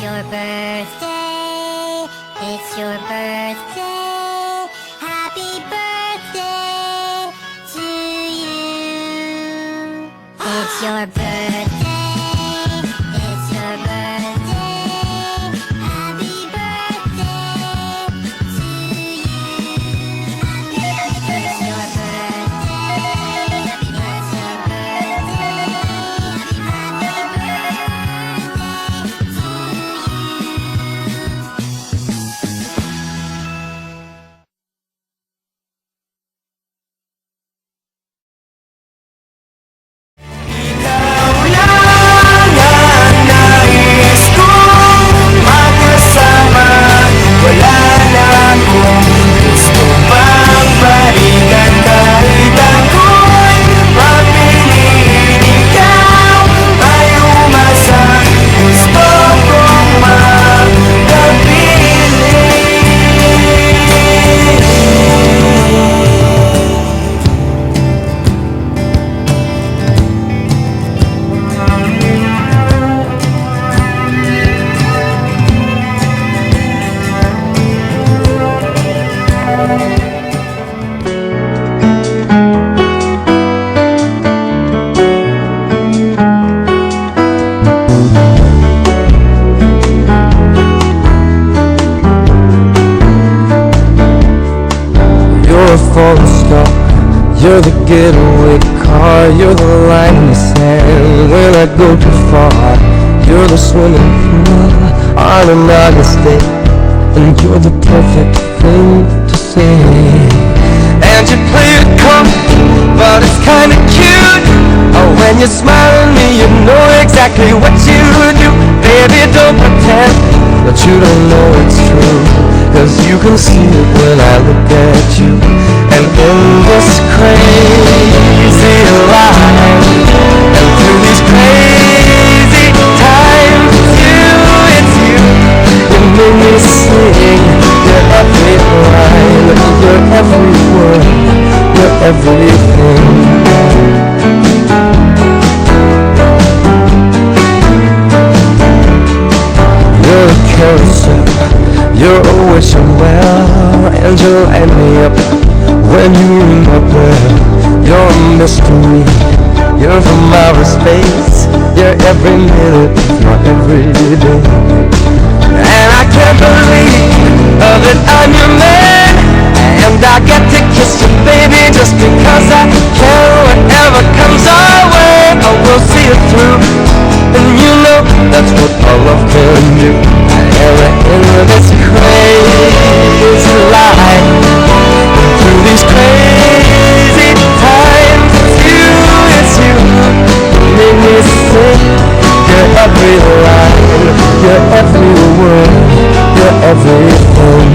your birthday, it's your birthday, happy birthday to you. It's your birthday, it's your birthday, happy birthday to you. It's your birthday, it's your birthday, happy birthday to Ikaw lang ang nais kong makasama. Wala na akong gusto pang balikan. Kahit ako'y papiliin, ikaw ay umasa. Gusto kong magpapili. You're a falling star, you're the getaway car, you're the line in the sand when I go too far. You're the swimming pool on an August day, and you're the perfect thing to say. And you play it cool, but it's kinda cute. Oh, when you smile at me, you know exactly what you do. Baby, don't pretend that you don't know it's true, 'cause you can see it when I look at you. And in this crazy life, and through these crazy times, it's you. You make me sing your every line, your every word, your everything. You're a carousel, you're always somewhere, and you light me up when you ring my bell. You're a mystery, you're from outer space, you're every minute, not every day. And I can't believe that I'm your man, and I get to kiss you, baby, just because I can. Whatever comes our way, I will see it through. And you know that's what all love can do. And we're in this crazy life, through these crazy times, it's you. You make me sing your every line, your every word, your everything.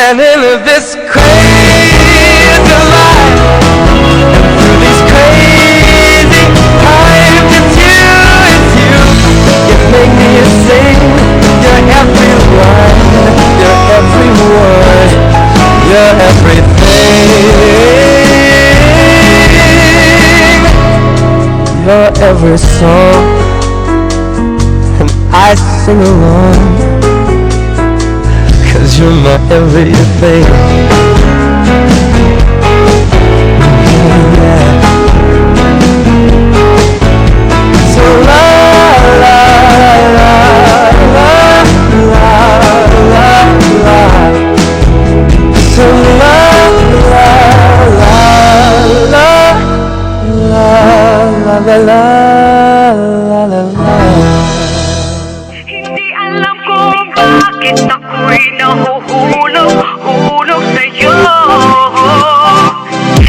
And in this crazy life, and through these crazy times, it's you. You make me sing your every line, your every word, your everything, your every song, and I sing along. 'Cause you're my everything. Yeah. So la la la la la la la. So la la la la la la la la la la. Hindi alam kung bakit ako'y nahuhulog sa'yo.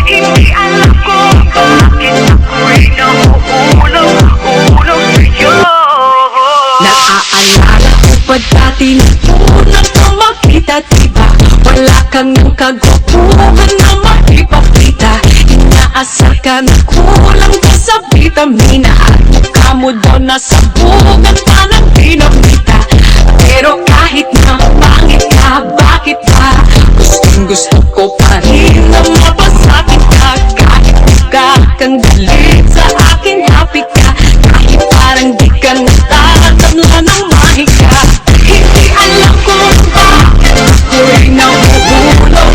Hindi alam kung bakit ako'y nahuhulog sa'yo. Naaalala ko pa dati Tinutunan ko makita, diba? Wala kang ng kagwapuhan na maipakita. Inaasar ka na kulang ka sa vitamina. At mukha mo daw nasabugan pa ng dinamita. Pero kahit na pangit ka, bakit ba? Gustong gusto ko pa rin na mapasakit ka. Kahit mukha kang galit sa akin, happy ka. Kahit parang di ka natatabla ng mahika. Hindi alam kung bakit ako'y nahuhulog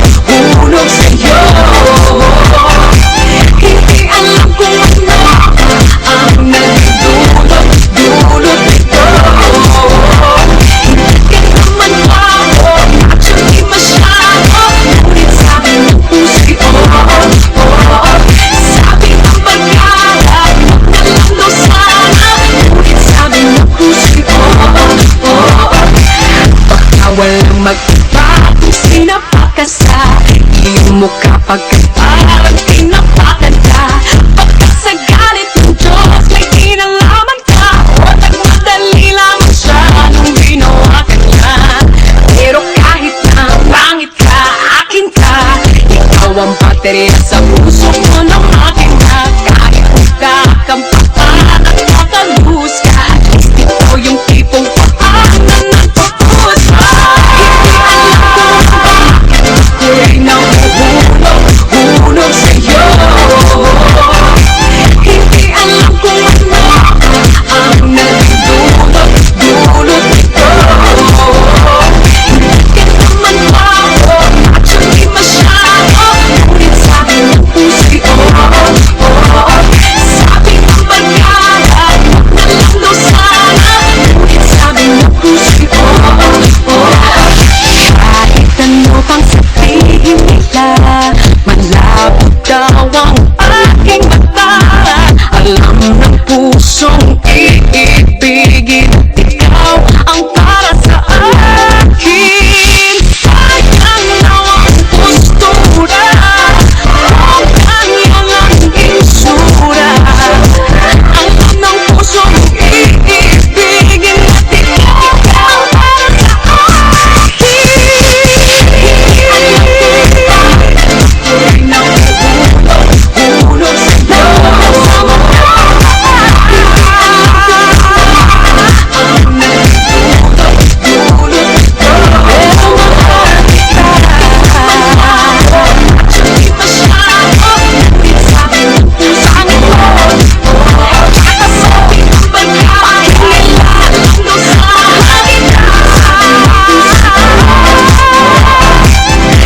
sa'yo. Hindi alam kung ano ang nagdulot ito. Hindi ka naman bago, actually masyado. Ngunit sabi ng puso'y sabi ng pag-alap, huwag na lang daw sana. Ngunit sabi ng puso'y baka walang mag-iba kung sinapak ka sa iyong mukha. Pagka parang tinapakan ka, baka sa galit ng Diyos may kinalaman ka. O nagmadali lamang siya nung ginawa ka niya. Pero kahit na pangit ka, akin ka. Ikaw ang baterya sa puso ko ng akin na. Kahit mukha kang papan at makaluhos ka, at least ikaw yung tipong paanan ng pagpuhos ka. Hindi alam kung bakit ako'y nahuhulog sa'yo. Hindi alam kung ano ang nagdulot ito. Hindi ka naman bago, actually masyado. Ngunit sabi ng puso'y sabi ng pag-alap, huwag na lang daw sana. Ngunit sabi ng puso'y kahit ano pang sabihin nila, malabo daw ang aking mata. Alam ng pusong iibigin, ikaw ang para sa akin. Sayang daw ang postura, kung kanya lang insura. Alam ng pusong iibigin, at ikaw ang para sa akin. Hindi alam kung bakit ako'y nahuhulog sa'yo.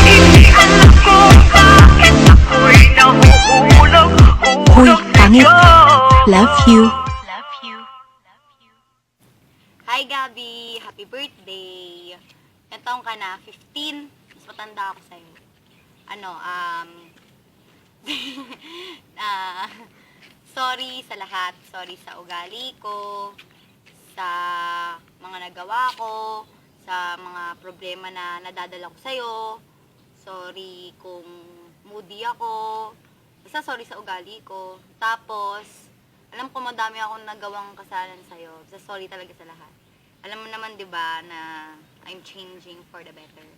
Hindi alam kung bakit ako'y nahuhulog Huy, pangit. sa'yo. Love you. Hi, Gabi! Happy birthday! Ilang taong ka na? 15? Mas matanda ako sa'yo. Sorry sa lahat. Sorry sa ugali ko, sa mga nagawa ko, sa mga problema na nadadala ko sa'yo. Sorry kung moody ako. Basta sorry sa ugali ko. Tapos, alam ko madami akong nagawang kasalanan sa'yo. Basta sorry talaga sa lahat. Alam mo naman, di ba, na I'm changing for the better.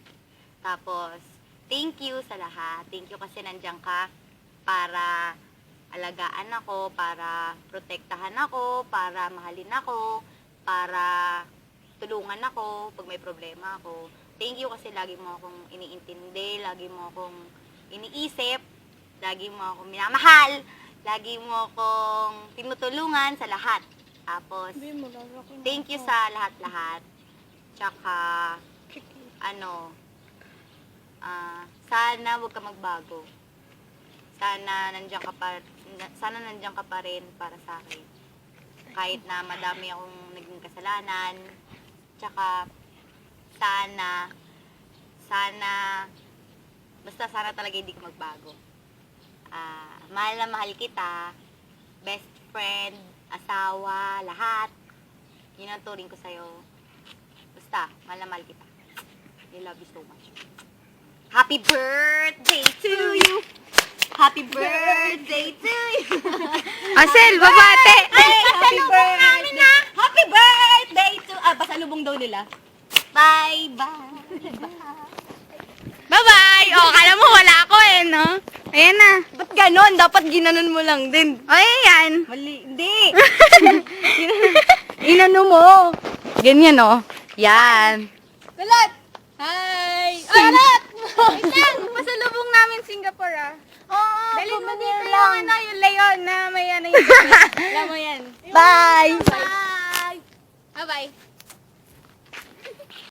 Tapos, thank you sa lahat. Thank you kasi nandiyan ka para alagaan ako, para protektahan ako, para mahalin ako, para tulungan ako pag may problema ako. Thank you kasi lagi mo akong iniintindi, lagi mo akong iniisip, lagi mo akong minamahal, lagi mo akong tinutulungan sa lahat. Tapos, thank you sa lahat-lahat. Tsaka, sana huwag ka magbago. Sana nandiyan ka pa rin para sa akin. Kahit na madami akong naging kasalanan. Tsaka, basta sana talaga hindi ka magbago. Mahal na mahal kita. Best friend, asawa, lahat. Yun ang turing ko sa'yo. Basta, mahal na mahal kita. I love you so much. Happy birthday to you! Happy birthday to you! Asel, babate! Ay, pasalubong namin na! Happy birthday to... pasalubong daw nila. Bye-bye. Bye-bye! O, kala mo wala ako eh, no? Ayan na. Ba't ganon? Dapat ginanon mo lang din. O, ayan. Mali. Hindi. Inano mo. Ganyan, oh. Yan. Kulot! Hi! Oh, kulot! Wait lang, pasalubong namin Singapore, ah. Oo, Dalhin mo dito yung, lang. yung layon na may ano yung... Alam mo yan. Bye. Bye! Bye-bye.